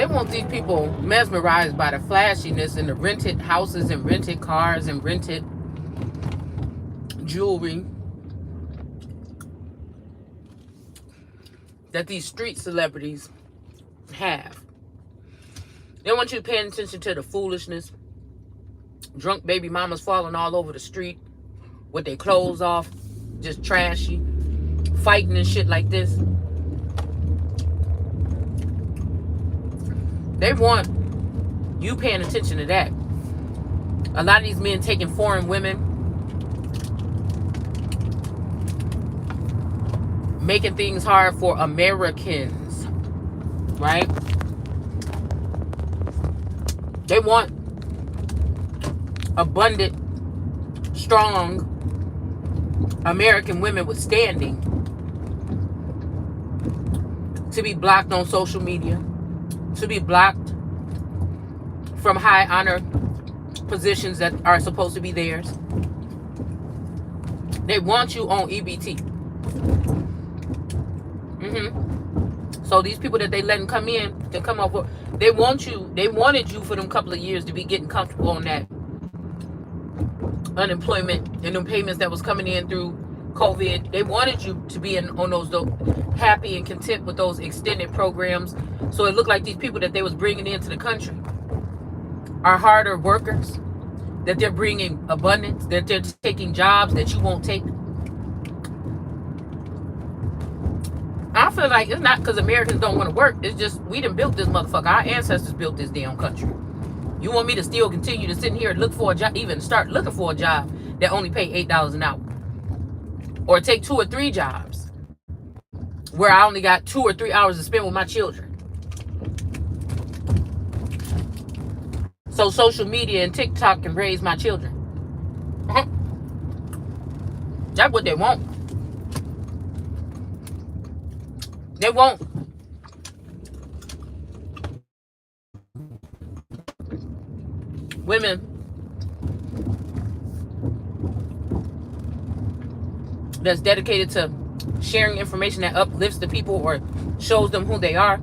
They want these people mesmerized by the flashiness and the rented houses and rented cars and rented jewelry that these street celebrities have. They want you paying attention to the foolishness. Drunk baby mamas falling all over the street with their clothes off, just trashy, fighting and shit like this. They want you paying attention to that. A lot of these men taking foreign women, making things hard for Americans, right? They want abundant, strong American women with standing to be blocked on social media, to be blocked from high honor positions that are supposed to be theirs. They want you on EBT. So these people that they letting come in to come up with, they wanted you for them couple of years to be getting comfortable on that unemployment and them payments that was coming in through COVID. They wanted you to be on those happy and content with those extended programs. So it looked like these people that they was bringing into the country are harder workers, that they're bringing abundance, that they're taking jobs that you won't take. I feel like it's not because Americans don't want to work. It's just we done built this motherfucker. Our ancestors built this damn country. You want me to still continue to sit here and look for a job, even start looking for a job that only pay $8 an hour? Or take 2 or 3 jobs where I only got 2 or 3 hours to spend with my children? So social media and TikTok can raise my children. That's what they want. They want women that's dedicated to sharing information that uplifts the people or shows them who they are,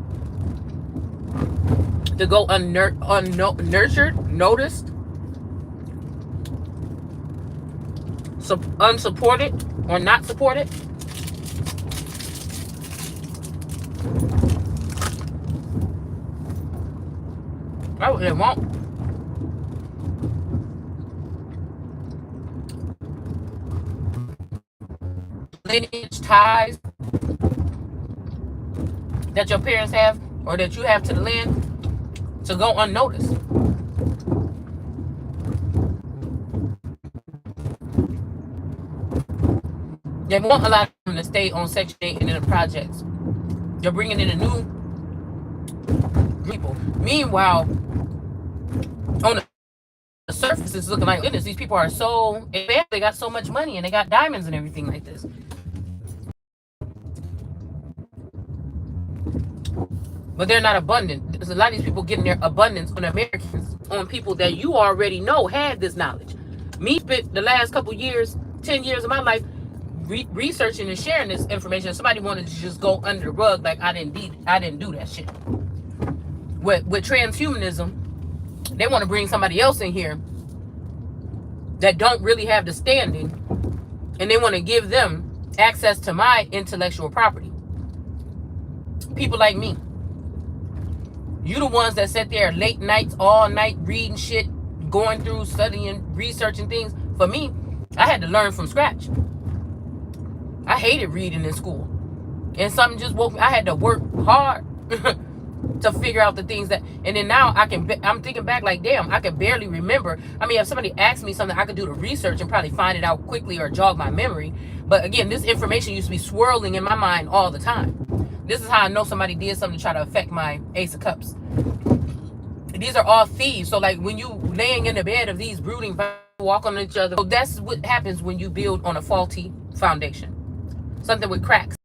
to go unnurtured, noticed, unsupported, or not supported. That's what they want. Lineage ties that your parents have or that you have to the land to go unnoticed. They want a lot of them to stay on Section 8 and in the projects. They're bringing in a new people. Meanwhile, on the surface, it's looking like, goodness, these people are so advanced. They got so much money and they got diamonds and everything like this. But they're not abundant. There's a lot of these people getting their abundance on Americans, on people that you already know had this knowledge. Me spent the last couple years, 10 years of my life, researching and sharing this information. Somebody wanted to just go under the rug like I didn't do that shit. With transhumanism, they want to bring somebody else in here that don't really have the standing, and they want to give them access to my intellectual property. People like me. You the ones that sit there late nights, all night, reading shit, going through, studying, researching things. For me, I had to learn from scratch. I hated reading in school. And something just woke me. I had to work hard to figure out the things that, and then now I'm thinking back like, damn, I can barely remember. I mean, if somebody asked me something, I could do the research and probably find it out quickly or jog my memory. But again, this information used to be swirling in my mind all the time. This is how I know somebody did something to try to affect my Ace of Cups. These are all thieves. So like when you laying in the bed of these brooding vibes, walk on each other. So that's what happens when you build on a faulty foundation. Something with cracks.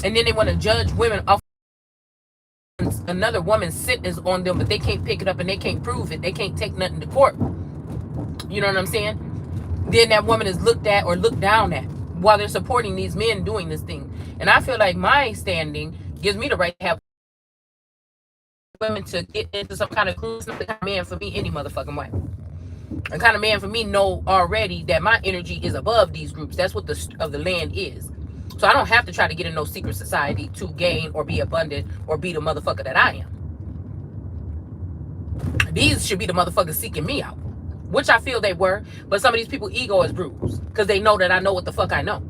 And then they want to judge women off another woman's sentence on them, but they can't pick it up and they can't prove it. They can't take nothing to court. You know what I'm saying? Then that woman is looked at or looked down at while they're supporting these men doing this thing. And I feel like my standing gives me the right to have women to get into some kind of clue. It's not the kind of man for me any motherfucking way. The kind of man for me know already that my energy is above these groups. That's what the of the land is. So I don't have to try to get in no secret society to gain or be abundant or be the motherfucker that I am. These should be the motherfuckers seeking me out, which I feel they were. But some of these people ego is bruised because they know that I know what the fuck I know.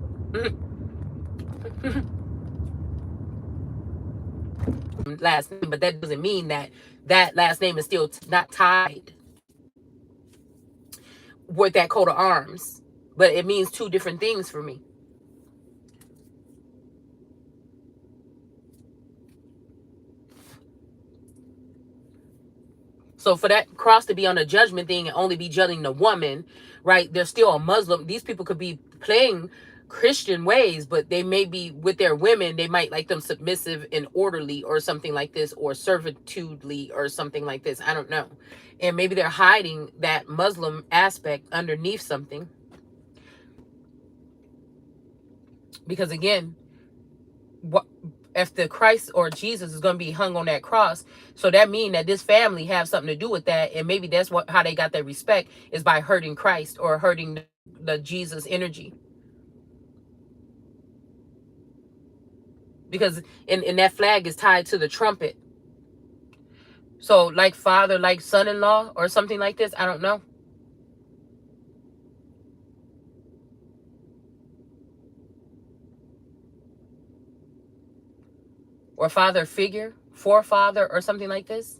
Last name, but that doesn't mean that that last name is still not tied with that coat of arms. But it means two different things for me. So for that cross to be on a judgment thing and only be judging the woman, right? They're still a Muslim. These people could be playing Christian ways, but they may be with their women. They might like them submissive and orderly or something like this, or servitudely or something like this. I don't know. And maybe they're hiding that Muslim aspect underneath something. Because again, what if the Christ or Jesus is going to be hung on that cross? So that means that this family have something to do with that, and maybe that's what how they got their respect is by hurting Christ or hurting the Jesus energy. Because in that flag is tied to the trumpet. So like father, like son-in-law or something like this. I don't know. Or father figure, forefather or something like this.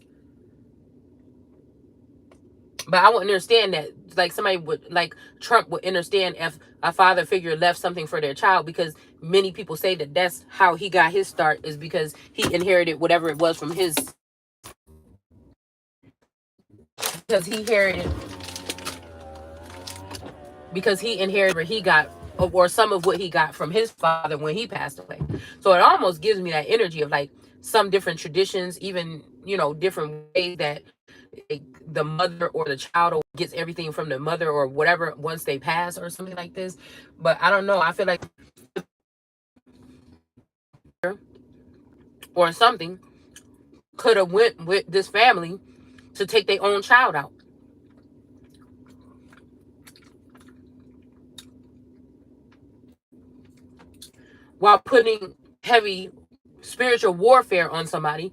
But I wouldn't understand that, like somebody would, like Trump would understand if a father figure left something for their child, because many people say that that's how he got his start, is because he inherited whatever it was from his, because he inherited, where he got, or some of what he got from his father when he passed away. So it almost gives me that energy of like some different traditions, even, you know, different ways that the mother or the child gets everything from the mother or whatever once they pass or something like this. But I don't know. I feel like, or something could have went with this family to take their own child out, while putting heavy spiritual warfare on somebody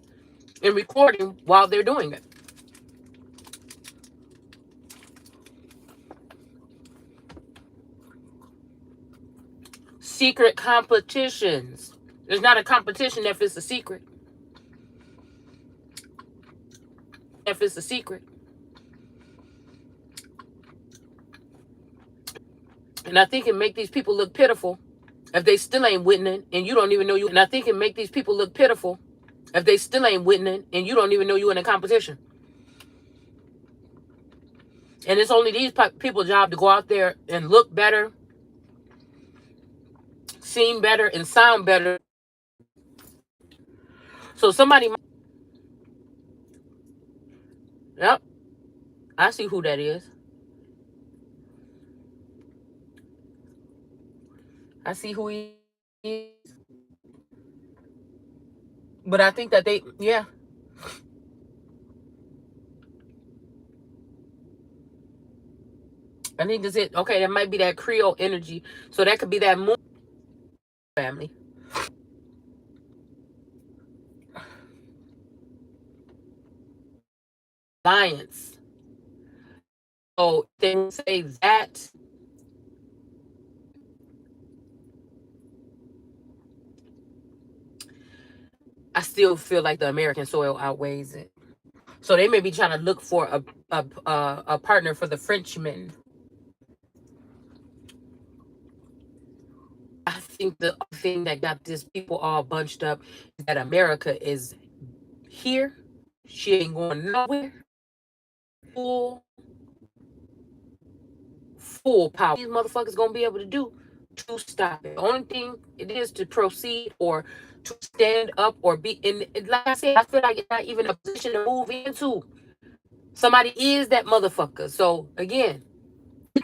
and recording while they're doing it. Secret competitions. There's not a competition if it's a secret. If it's a secret. And I think it make these people look pitiful if they still ain't winning and you don't even know you. And I think it make these people look pitiful if they still ain't winning and you don't even know you in a competition. And it's only these people's job to go out there and look better, seem better, and sound better. So somebody might, yep, I see who that is. I see who he is. But I think that they, yeah. I think that's it. Okay, that might be that Creole energy. So that could be that Moon family. Alliance. So they say that, I still feel like the American soil outweighs it. So they may be trying to look for a partner for the Frenchmen. I think the thing that got this people all bunched up is that America is here. She ain't going nowhere. Full, full power. These motherfuckers gonna be able to do to stop it. The only thing it is to proceed or to stand up or be in. Like I said, I feel like it's not even a position to move into. Somebody is that motherfucker. So again,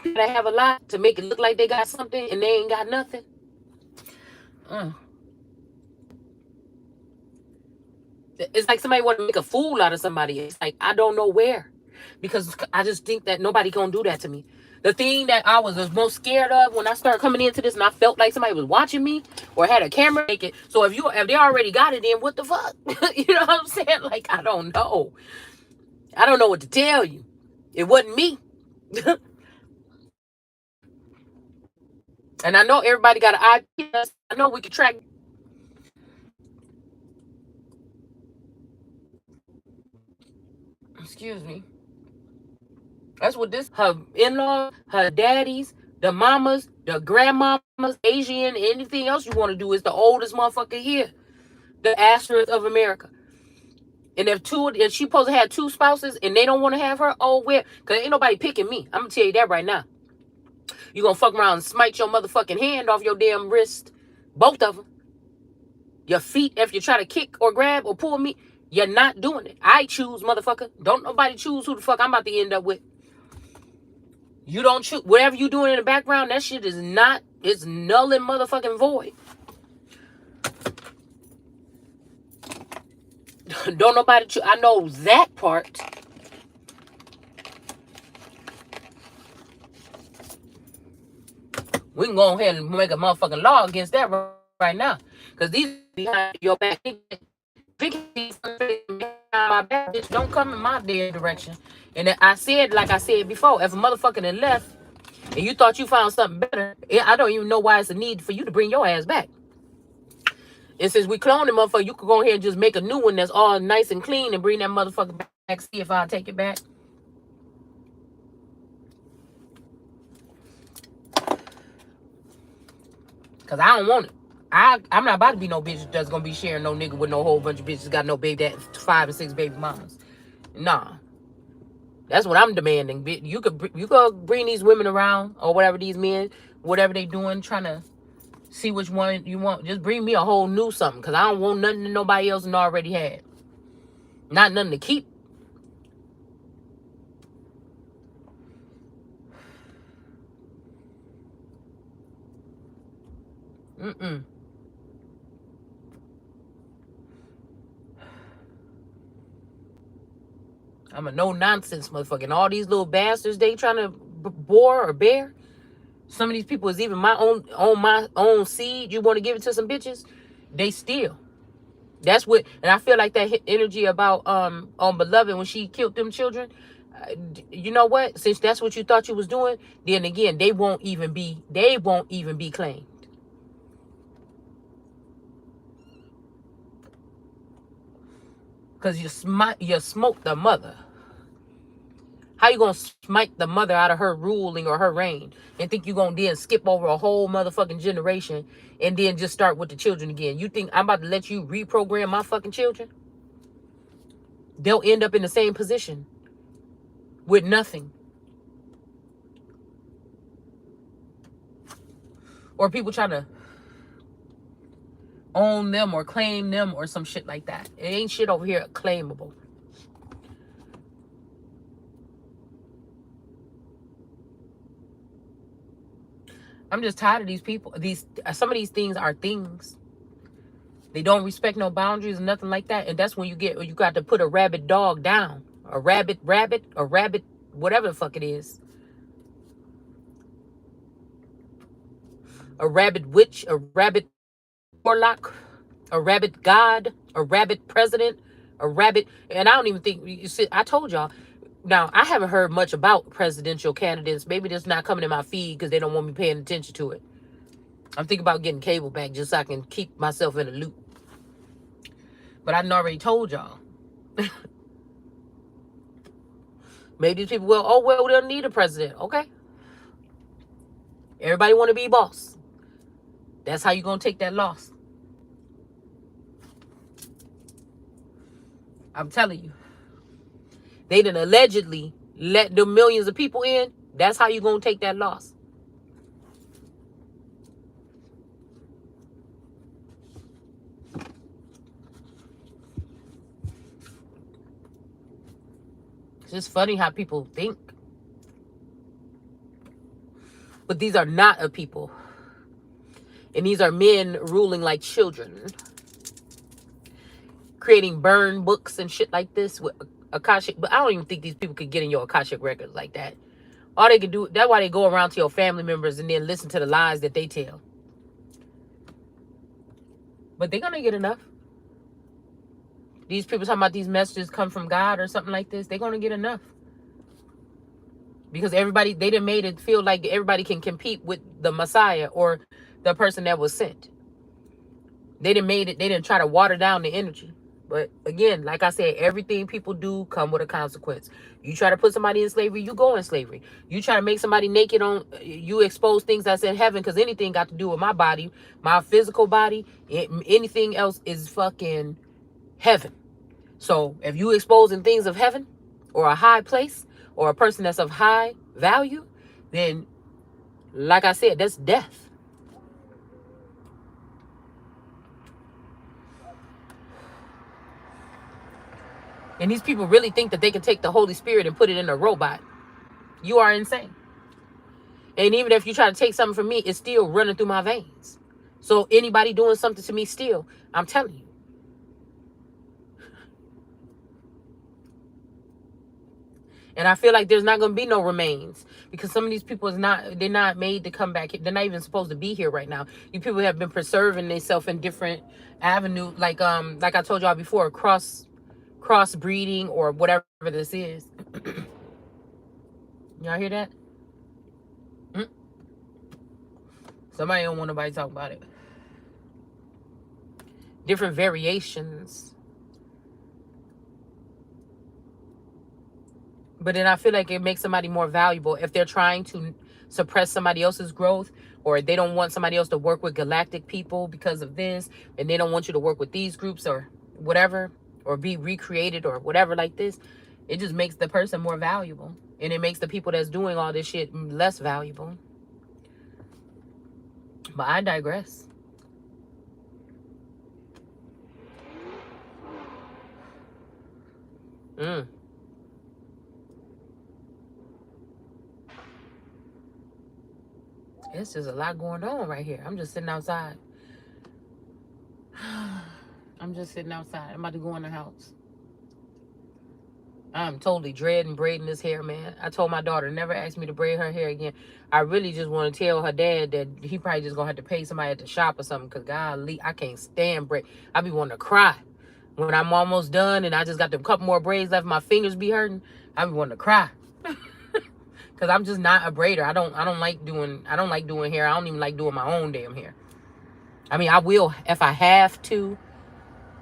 they have a lot to make it look like they got something and they ain't got nothing. Mm. It's like somebody want to make a fool out of somebody. It's like, I don't know where. Because I just think that nobody gonna do that to me. The thing that I was the most scared of when I started coming into this and I felt like somebody was watching me or had a camera make it. So if they already got it in, what the fuck? You know what I'm saying? Like, I don't know. I don't know what to tell you. It wasn't me. And I know everybody got an IP. I know we can track. Excuse me. That's what this, her in-laws, her daddies, the mamas, the grandmamas, Asian, anything else you want to do is the oldest motherfucker here. The asterisk of America. And if she supposed to have two spouses and they don't want to have her, oh well, cause ain't nobody picking me. I'm gonna tell you that right now. You gonna fuck around and smite your motherfucking hand off your damn wrist. Both of them. Your feet, if you try to kick or grab or pull me, you're not doing it. I choose, motherfucker. Don't nobody choose who the fuck I'm about to end up with. You don't choose. Whatever you doing in the background, that shit is not, it's null and motherfucking void. Don't nobody choose. I know that part. We can go ahead and make a motherfucking law against that right now. Because these behind your back. My back, bitch, don't come in my damn direction. And I said, like I said before, if a motherfucker had left and you thought you found something better, I don't even know why it's a need for you to bring your ass back. And since we cloned the motherfucker, you could go ahead and just make a new one that's all nice and clean and bring that motherfucker back. See if I'll take it back. Because I don't want it. I'm not about to be no bitch that's gonna be sharing no nigga with no whole bunch of bitches got no baby, that 5 and 6 baby mamas. Nah, that's what I'm demanding. You could bring these women around or whatever, these men, whatever they doing, trying to see which one you want. Just bring me a whole new something, because I don't want nothing that nobody else already had. Not nothing to keep. Mm-mm. I'm a no-nonsense motherfucker. And all these little bastards they trying to bore or bear. Some of these people is even my own seed. You want to give it to some bitches? They steal. That's what, and I feel like that energy about on Beloved when she killed them children. You know what? Since that's what you thought you was doing, then again they won't even be claimed. Because you smoked the mother. How you gonna smite the mother out of her ruling or her reign and think you gonna then skip over a whole motherfucking generation and then just start with the children again? You think I'm about to let you reprogram my fucking children? They'll end up in the same position with nothing. Or people trying to own them or claim them or some shit like that. It ain't shit over here claimable. I'm just tired of these people. Some of these things are things. They don't respect no boundaries and nothing like that. And that's when you got to put a rabid dog down. A rabbit, whatever the fuck it is. A rabbit witch, a rabbit warlock, a rabbit god, a rabbit president, a rabbit. And I don't even think, you see, I told y'all. Now, I haven't heard much about presidential candidates. Maybe that's not coming in my feed because they don't want me paying attention to it. I'm thinking about getting cable back just so I can keep myself in a loop. But I already told y'all. Maybe these people will, we don't need a president. Okay. Everybody want to be boss. That's how you going to take that loss. I'm telling you. They done allegedly let the millions of people in. That's how you going to take that loss. It's just funny how people think. But these are not a people. And these are men ruling like children. creating burn books and shit like this with Akashic. But I don't even think these people could get in your Akashic records like that. All they could do, that's why they go around to your family members and then listen to the lies that they tell. But they're gonna get enough. These people talking about these messages come from God or something like this, they're gonna get enough. Because everybody, they done made it feel like everybody can compete with the Messiah or the person that was sent. They didn't try to water down the energy. But again, like I said, everything people do come with a consequence. You try to put somebody in slavery, you go in slavery. You try to make somebody naked you expose things that's in heaven, because anything got to do with my body, my physical body, anything else is fucking heaven. So if you exposing things of heaven or a high place or a person that's of high value, then like I said, that's death. And these people really think that they can take the Holy Spirit and put it in a robot. You are insane. And even if you try to take something from me, it's still running through my veins. So anybody doing something to me still, I'm telling you. And I feel like there's not going to be no remains, because some of these people they're not made to come back. They're not even supposed to be here right now. You people have been preserving themselves in different avenues, like I told y'all before, cross breeding or whatever this is. Y'all hear that? Somebody don't want nobody to talk about it. Different variations. But then I feel like it makes somebody more valuable if they're trying to suppress somebody else's growth, or they don't want somebody else to work with galactic people because of this, and they don't want you to work with these groups or whatever, or be recreated or whatever like this. It just makes the person more valuable, and it makes the people that's doing all this shit less valuable. But I digress. It's just a lot going on right here. I'm just sitting outside. I'm just sitting outside. I'm about to go in the house. I'm totally dreading braiding this hair, man. I told my daughter, never ask me to braid her hair again. I really just want to tell her dad that he probably just going to have to pay somebody at the shop or something, because golly, I can't stand braid. I be wanting to cry. When I'm almost done and I just got a couple more braids left, my fingers be hurting, I be wanting to cry. Because I'm just not a braider. I don't like doing hair. I don't even like doing my own damn hair. I mean, I will if I have to,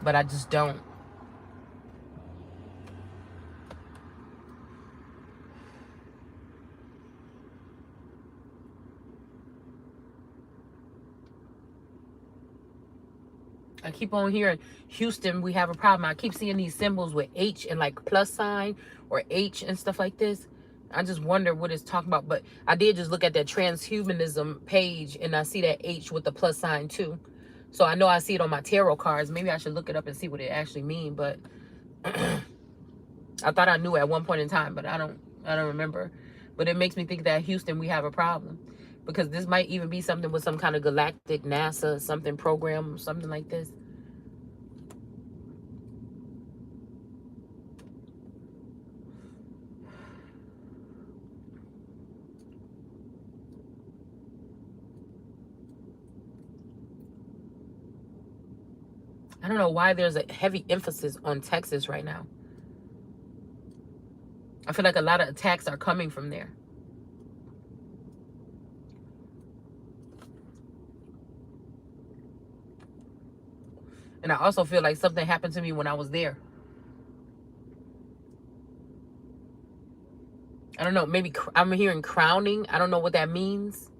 but I just don't. I keep on hearing, Houston, we have a problem. I keep seeing these symbols with H and like plus sign or H and stuff like this. I just wonder what it's talking about. But I did just look at that transhumanism page, and I see that H with the plus sign too. So I know I see it on my tarot cards. Maybe I should look it up and see what it actually means. But I thought I knew at one point in time, but I don't remember. But it makes me think that Houston, we have a problem. Because this might even be something with some kind of galactic NASA, something program, something like this. I don't know why there's a heavy emphasis on Texas right now. I feel like a lot of attacks are coming from there. And I also feel like something happened to me when I was there. I don't know. Maybe I'm hearing crowning. I don't know what that means.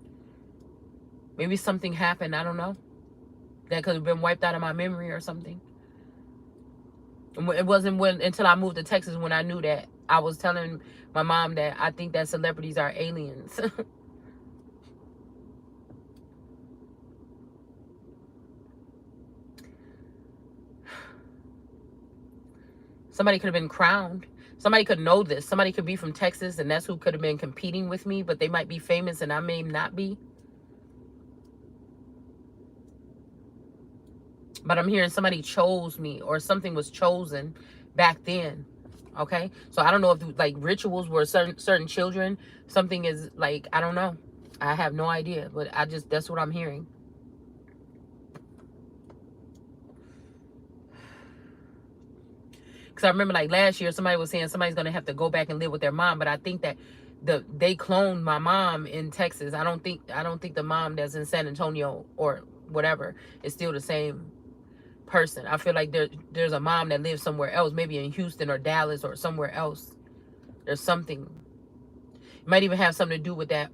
Maybe something happened. I don't know. That could have been wiped out of my memory or something. It wasn't until I moved to Texas when I knew that. I was telling my mom that I think that celebrities are aliens. Somebody could have been crowned. Somebody could know this. Somebody could be from Texas, and that's who could have been competing with me, but they might be famous and I may not be. But I'm hearing somebody chose me, or something was chosen back then. Okay, so I don't know if like rituals were certain children. Something is like, I don't know. I have no idea, but that's what I'm hearing. Because I remember like last year, somebody was saying somebody's gonna have to go back and live with their mom, but I think that they cloned my mom in Texas. I don't think the mom that's in San Antonio or whatever is still the same person. I feel like there's a mom that lives somewhere else, maybe in Houston or Dallas or somewhere else. There's something. It might even have something to do with that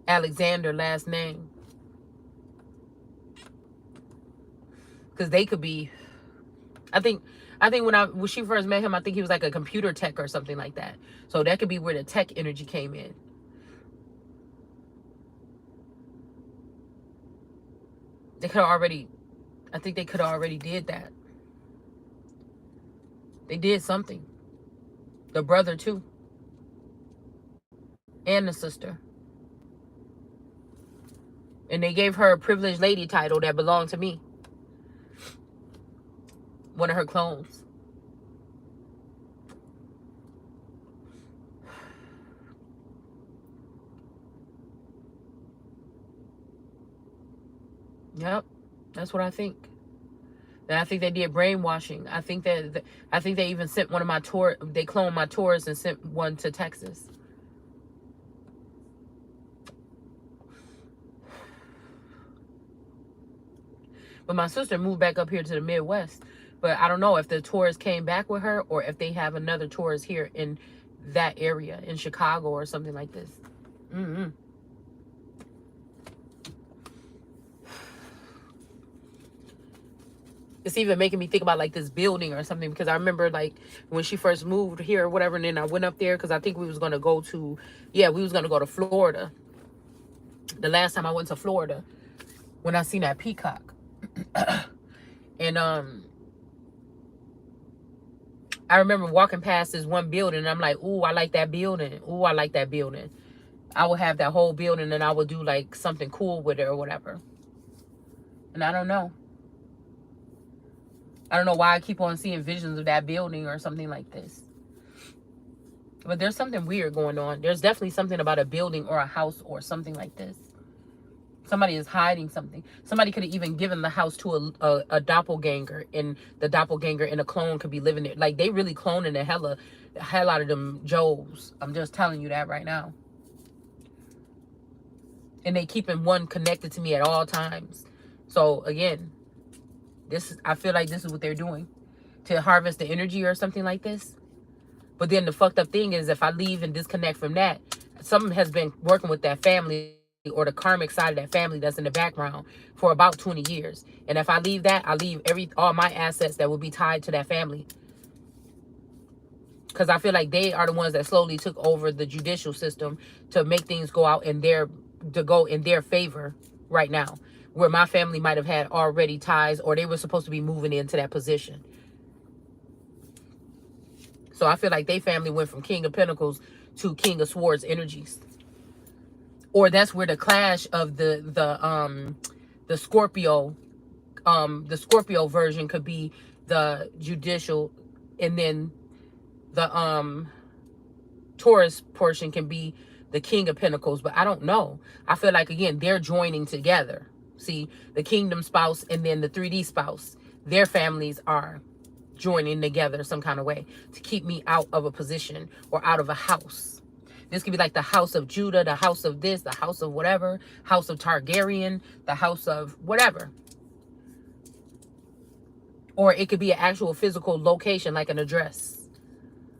Alexander last name, because they could be. I think when she first met him, I think he was like a computer tech or something like that. So that could be where the tech energy came in. They could have already. I think they could have already did that. They did something. The brother too, and the sister. And they gave her a privileged lady title that belonged to me. One of her clones. Yep, that's what I think. And I think they did brainwashing. I think they even sent one of my tour. They cloned my tours and sent one to Texas. But my sister moved back up here to the Midwest. But I don't know if the tourists came back with her or if they have another tourist here in that area, in Chicago or something like this. Mm-hmm. It's even making me think about like this building or something, because I remember like when she first moved here or whatever, and then I went up there because I think we was going to go to, we was going to go to Florida. The last time I went to Florida, when I seen that peacock. And I remember walking past this one building and I'm like, ooh, I like that building. Ooh, I like that building. I would have that whole building and I would do like something cool with it or whatever. And I don't know. I don't know why I keep on seeing visions of that building or something like this. But there's something weird going on. There's definitely something about a building or a house or something like this. Somebody is hiding something. Somebody could have even given the house to a doppelganger, and the doppelganger and a clone could be living there. Like, they really cloning the hell out of them Joes. I'm just telling you that right now. And they keeping one connected to me at all times. So again, I feel like this is what they're doing to harvest the energy or something like this. But then the fucked up thing is, if I leave and disconnect from that, something has been working with that family or the karmic side of that family that's in the background for about 20 years. And if I leave that, I leave all my assets that will be tied to that family. Because I feel like they are the ones that slowly took over the judicial system to make things go in their favor right now. Where my family might have had already ties, or they were supposed to be moving into that position. So I feel like they family went from King of Pentacles to King of Swords energies. Or that's where the clash of the Scorpio, the Scorpio version could be the judicial, and then the Taurus portion can be the King of Pentacles. But I don't know. I feel like, again, they're joining together. See, the kingdom spouse and then the 3D spouse, their families are joining together some kind of way to keep me out of a position or out of a house. This could be like the house of Judah, the house of this, the house of whatever, house of Targaryen, the house of whatever. Or it could be an actual physical location, like an address.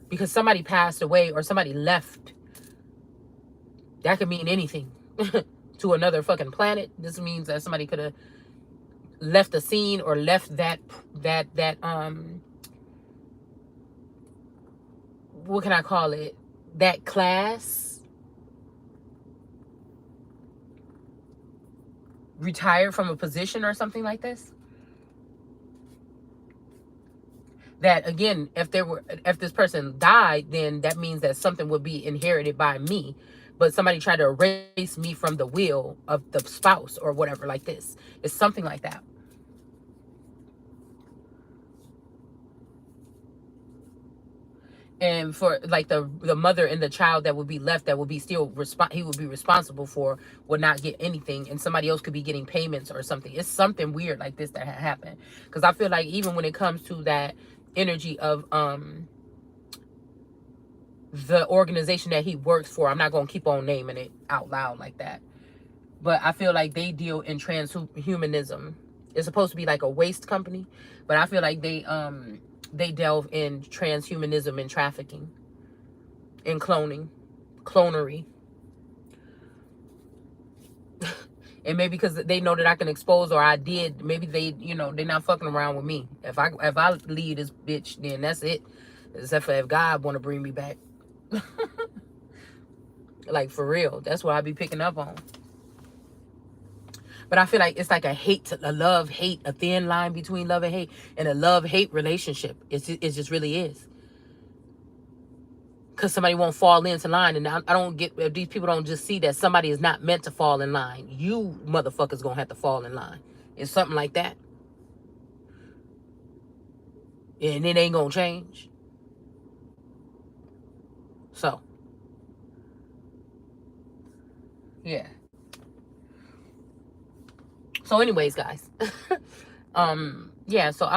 Because somebody passed away or somebody left. That could mean anything. To another fucking planet. This means that somebody could have left the scene or left that what can I call it? That class. Retired from a position or something like this. That, again, if this person died, then that means that something would be inherited by me. but somebody tried to erase me from the will of the spouse or whatever, like this. It's something like that. And for like the mother and the child that would be left, that would be still he would be responsible for, would not get anything, and somebody else could be getting payments or something. It's something weird like this that had happened. Because I feel like even when it comes to that energy of the organization that he works for, I'm not going to keep on naming it out loud like that, but I feel like they deal in transhumanism. It's supposed to be like a waste company, but I feel like they delve in transhumanism and trafficking and clonery. And maybe because they know that I can expose, or I did, maybe they, they're not fucking around with me. If I leave this bitch, then that's it. Except for if God want to bring me back. Like, for real. That's what I be picking up on. But I feel like it's like a love-hate, a thin line between love and hate, and a love-hate relationship. It just really is. Because somebody won't fall into line. And I don't get, if these people don't just see that somebody is not meant to fall in line. You motherfuckers gonna have to fall in line. It's something like that. And it ain't gonna change. So, yeah. So anyways, guys. Yeah, so